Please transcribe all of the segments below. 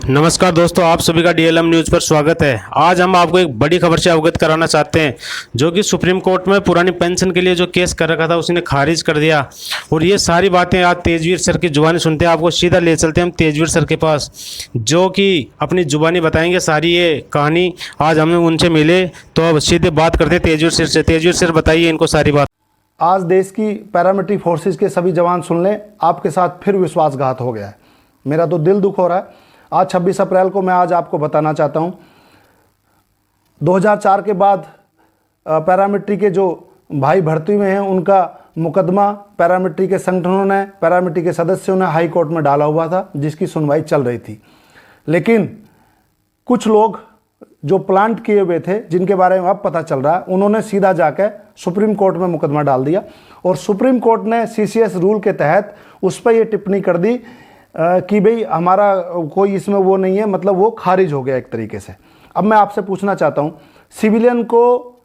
नमस्कार दोस्तों, आप सभी का डीएलएम न्यूज़ पर स्वागत है। आज हम आपको एक बड़ी खबर से अवगत कराना चाहते हैं, जो कि सुप्रीम कोर्ट में पुरानी पेंशन के लिए जो केस कर रखा था उसने खारिज कर दिया। और ये सारी बातें आज तेजवीर सर की जुबानी सुनते हैं। आपको सीधा ले चलते हैं हम तेजवीर सर के पास, जो कि अपनी जुबानी बताएंगे सारी ये कहानी। आज हमें उनसे मिले तो अब सीधे बात करते हैं तेजवीर सर से। तेजवीर सर बताइए इनको सारी बात। आज देश की पैरामिलिट्री फोर्सेस के सभी जवान सुन लें, आपके साथ फिर विश्वासघात हो गया है। मेरा तो दिल दुख हो रहा है। आज 26 अप्रैल को मैं आज आपको बताना चाहता हूं, 2004 के बाद पैरामिलिट्री के जो भाई भर्ती में हैं उनका मुकदमा पैरामिलिट्री के संगठनों ने, पैरामिलिट्री के सदस्यों ने हाई कोर्ट में डाला हुआ था, जिसकी सुनवाई चल रही थी। लेकिन कुछ लोग जो प्लांट किए हुए थे, जिनके बारे में अब पता चल रहा है, उन्होंने सीधा जाकर सुप्रीम कोर्ट में मुकदमा डाल दिया। और सुप्रीम कोर्ट ने सीसीएस रूल के तहत उस पर यह टिप्पणी कर दी कि भाई हमारा कोई इसमें वो नहीं है, मतलब वो खारिज हो गया एक तरीके से। अब मैं आपसे पूछना चाहता हूँ, सिविलियन को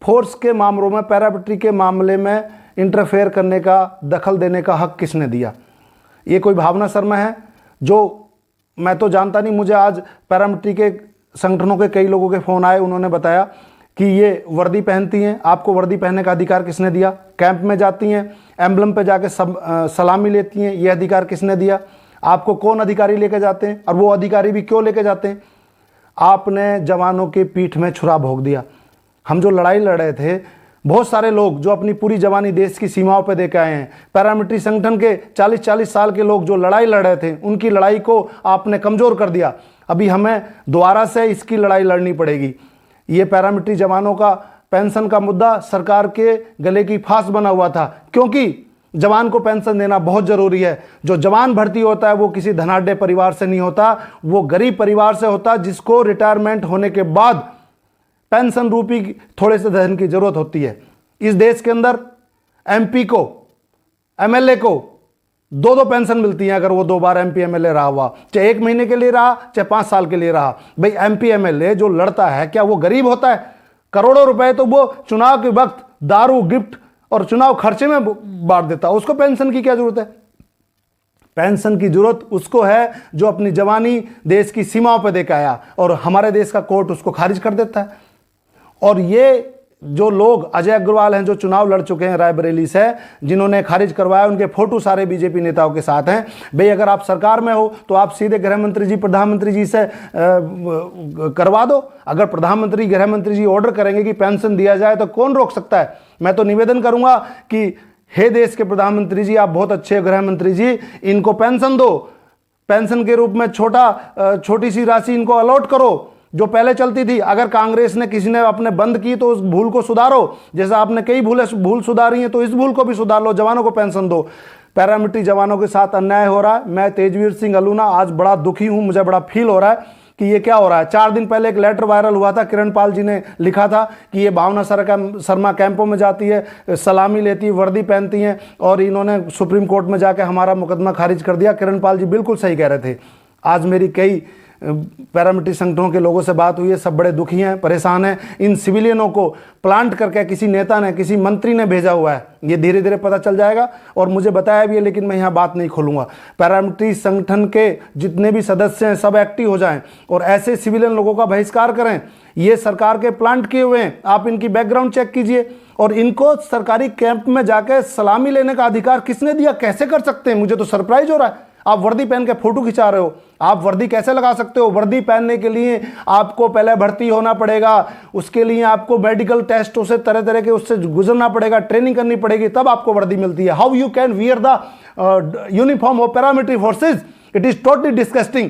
फोर्स के मामलों में, पैरामिलिट्री के मामले में इंटरफेयर करने का, दखल देने का हक किसने दिया? ये कोई भावना शर्मा है? जो मैं तो जानता नहीं, मुझे आज पैरामिलिट्री के संगठनों के कई लोगों के फ़ोन आए, उन्होंने बताया कि ये वर्दी पहनती हैं, आपको वर्दी पहनने का अधिकार किसने दिया? कैंप में जाती हैं, एम्बलम पे जाके सलामी लेती हैं, ये अधिकार किसने दिया? आपको कौन अधिकारी लेके जाते हैं, और वो अधिकारी भी क्यों लेके जाते हैं? आपने जवानों के पीठ में छुरा भोंक दिया। हम जो लड़ाई लड़ रहे थे, बहुत सारे लोग जो अपनी पूरी जवानी देश की सीमाओं पे दे के आए हैं, पैरामिलिट्री संगठन के 40-40 साल के लोग जो लड़ाई लड़ रहे थे, उनकी लड़ाई को आपने कमज़ोर कर दिया। अभी हमें दोबारा से इसकी लड़ाई लड़नी पड़ेगी। ये पैरामिलिट्री जवानों का पेंशन का मुद्दा सरकार के गले की फांस बना हुआ था, क्योंकि जवान को पेंशन देना बहुत ज़रूरी है। जो जवान भर्ती होता है वो किसी धनाढ़ परिवार से नहीं होता, वो गरीब परिवार से होता, जिसको रिटायरमेंट होने के बाद पेंशन रूपी थोड़े से धन की जरूरत होती है। इस देश के अंदर एमपी को, एमएलए को 2-2 पेंशन मिलती हैं, अगर वो 2 बार एमपी एमएलए रहा हुआ, चाहे 1 महीने के लिए रहा, चाहे 5 साल के लिए रहा। भाई एमपी एमएलए जो लड़ता है, क्या वो गरीब होता है? करोड़ों रुपए तो वो चुनाव के वक्त दारू, गिफ्ट और चुनाव खर्चे में बांट देता है। उसको पेंशन की क्या जरूरत है? पेंशन की जरूरत उसको है जो अपनी जवानी देश की सीमाओं पर देकर आया, और हमारे देश का कोर्ट उसको खारिज कर देता है। और ये जो लोग, अजय अग्रवाल हैं, जो चुनाव लड़ चुके हैं रायबरेली से, जिन्होंने खारिज करवाया, उनके फोटो सारे बीजेपी नेताओं के साथ हैं। भाई अगर आप सरकार में हो तो आप सीधे गृह मंत्री जी, प्रधानमंत्री जी से करवा दो। अगर प्रधानमंत्री, गृह मंत्री जी ऑर्डर करेंगे कि पेंशन दिया जाए तो कौन रोक सकता है? मैं तो निवेदन करूंगा कि हे देश के प्रधानमंत्री जी, आप बहुत अच्छे गृह मंत्री जी, इनको पेंशन दो। पेंशन के रूप में छोटी सी राशि इनको अलॉट करो, जो पहले चलती थी। अगर कांग्रेस ने, किसी ने आपने बंद की तो उस भूल को सुधारो। जैसा आपने कई भूल सुधारी हैं, तो इस भूल को भी सुधार लो, जवानों को पेंशन दो। पैरामिलिट्री जवानों के साथ अन्याय हो रहा है। मैं तेजवीर सिंह अलूना आज बड़ा दुखी हूं, मुझे बड़ा फील हो रहा है कि ये क्या हो रहा है। 4 दिन पहले एक लेटर वायरल हुआ था, किरण पाल जी ने लिखा था कि ये भावना शर्मा कैंपों में जाती है, सलामी लेती है, वर्दी पहनती हैं, और इन्होंने सुप्रीम कोर्ट में जाकर हमारा मुकदमा खारिज कर दिया। किरण पाल जी बिल्कुल सही कह रहे थे। आज मेरी कई पैरामिलिट्री संगठनों के लोगों से बात हुई है, सब बड़े दुखी हैं, परेशान हैं। इन सिविलियनों को प्लांट करके किसी नेता ने, किसी मंत्री ने भेजा हुआ है। ये धीरे धीरे पता चल जाएगा, और मुझे बताया भी है, लेकिन मैं यहाँ बात नहीं खोलूंगा। पैरामिलिट्री संगठन के जितने भी सदस्य हैं, सब एक्टिव हो जाएं और ऐसे सिविलियन लोगों का बहिष्कार करें। ये सरकार के प्लांट किए हुए हैं, आप इनकी बैकग्राउंड चेक कीजिए। और इनको सरकारी कैंप में जाकर सलामी लेने का अधिकार किसने दिया? कैसे कर सकते हैं? मुझे तो सरप्राइज हो रहा है। आप वर्दी पहन के फोटो खिंचा रहे हो, आप वर्दी कैसे लगा सकते हो? वर्दी पहनने के लिए आपको पहले भर्ती होना पड़ेगा, उसके लिए आपको मेडिकल टेस्टों से, तरह तरह के उससे गुजरना पड़ेगा, ट्रेनिंग करनी पड़ेगी, तब आपको वर्दी मिलती है। How you can wear the uniform of paramilitary forces? It is totally disgusting.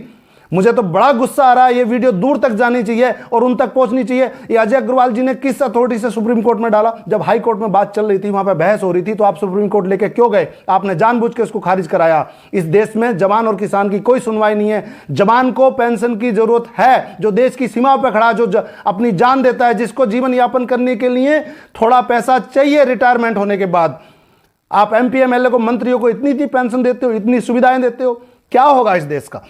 मुझे तो बड़ा गुस्सा आ रहा है। ये वीडियो दूर तक जानी चाहिए और उन तक पहुंचनी चाहिए। ये अजय अग्रवाल जी ने किस अथॉरिटी से सुप्रीम कोर्ट में डाला? जब हाई कोर्ट में बात चल रही थी, वहां पे बहस हो रही थी, तो आप सुप्रीम कोर्ट लेके क्यों गए? आपने जानबूझ के उसको खारिज कराया। इस देश में जवान और किसान की कोई सुनवाई नहीं है। जवान को पेंशन की जरूरत है, जो देश की सीमा पर खड़ा, जो अपनी जान देता है, जिसको जीवन यापन करने के लिए थोड़ा पैसा चाहिए रिटायरमेंट होने के बाद। आप एमपी एमएलए को, मंत्रियों को इतनी पेंशन देते हो, इतनी सुविधाएं देते हो, क्या होगा इस देश का?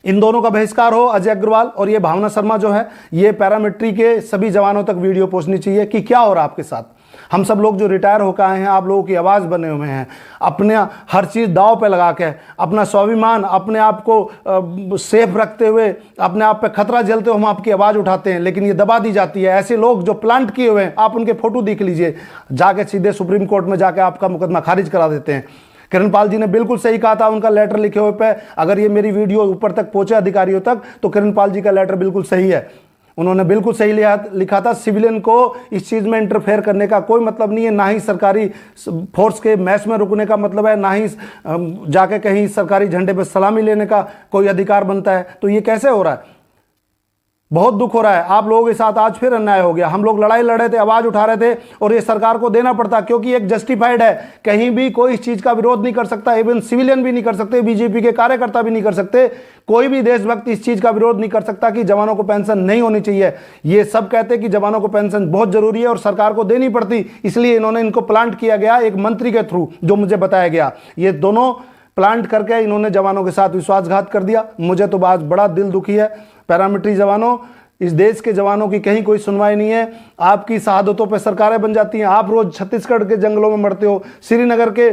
इन दोनों का बहिष्कार हो, अजय अग्रवाल और ये भावना शर्मा जो है। ये पैरामिलिट्री के सभी जवानों तक वीडियो पहुंचनी चाहिए कि क्या हो रहा है आपके साथ। हम सब लोग जो रिटायर होकर आए हैं, आप लोगों की आवाज़ बने हुए हैं, अपने हर चीज़ दांव पे लगा के, अपना स्वाभिमान, अपने आप को सेफ रखते हुए, अपने आप पे खतरा झेलते हुए हम आपकी आवाज़ उठाते हैं, लेकिन ये दबा दी जाती है। ऐसे लोग जो प्लांट किए हुए हैं, आप उनके फोटो देख लीजिए, जाके सीधे सुप्रीम कोर्ट में जाके आपका मुकदमा खारिज करा देते हैं। किरणपाल जी ने बिल्कुल सही कहा था, उनका लेटर लिखे हुए पे, अगर ये मेरी वीडियो ऊपर तक पहुंचे अधिकारियों तक, तो किरणपाल जी का लेटर बिल्कुल सही है। उन्होंने बिल्कुल सही लिखा था, सिविलियन को इस चीज़ में इंटरफेयर करने का कोई मतलब नहीं है, ना ही सरकारी फोर्स के मैच में रुकने का मतलब है, ना ही जाके कहीं सरकारी झंडे पर सलामी लेने का कोई अधिकार बनता है। तो ये कैसे हो रहा है? बहुत दुख हो रहा है। आप लोगों के साथ आज फिर अन्याय हो गया। हम लोग लड़ाई लड़ रहे थे, आवाज़ उठा रहे थे, और ये सरकार को देना पड़ता, क्योंकि एक जस्टिफाइड है। कहीं भी कोई इस चीज़ का विरोध नहीं कर सकता, इवन सिविलियन भी नहीं कर सकते, बीजेपी के कार्यकर्ता भी नहीं कर सकते, कोई भी देशभक्त इस चीज़ का विरोध नहीं कर सकता कि जवानों को पेंशन नहीं होनी चाहिए। ये सब कहते हैं कि जवानों को पेंशन बहुत जरूरी है और सरकार को देनी पड़ती, इसलिए इनको प्लांट किया गया एक मंत्री के थ्रू, जो मुझे बताया गया। ये दोनों प्लांट करके इन्होंने जवानों के साथ विश्वासघात कर दिया। मुझे तो आज बड़ा दिल दुखी है। पैरामिलिट्री जवानों, इस देश के जवानों की कहीं कोई सुनवाई नहीं है। आपकी शहादतों पे सरकारें बन जाती हैं। आप रोज छत्तीसगढ़ के जंगलों में मरते हो, श्रीनगर के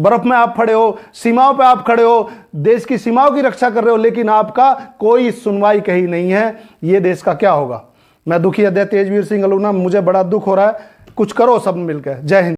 बर्फ में आप खड़े हो, सीमाओं पे आप खड़े हो, देश की सीमाओं की रक्षा कर रहे हो, लेकिन आपका कोई सुनवाई कहीं नहीं है। ये देश का क्या होगा? मैं दुखी अध्यक्ष तेजवीर सिंह अलूना, मुझे बड़ा दुख हो रहा है। कुछ करो सब मिलकर। जय हिंद।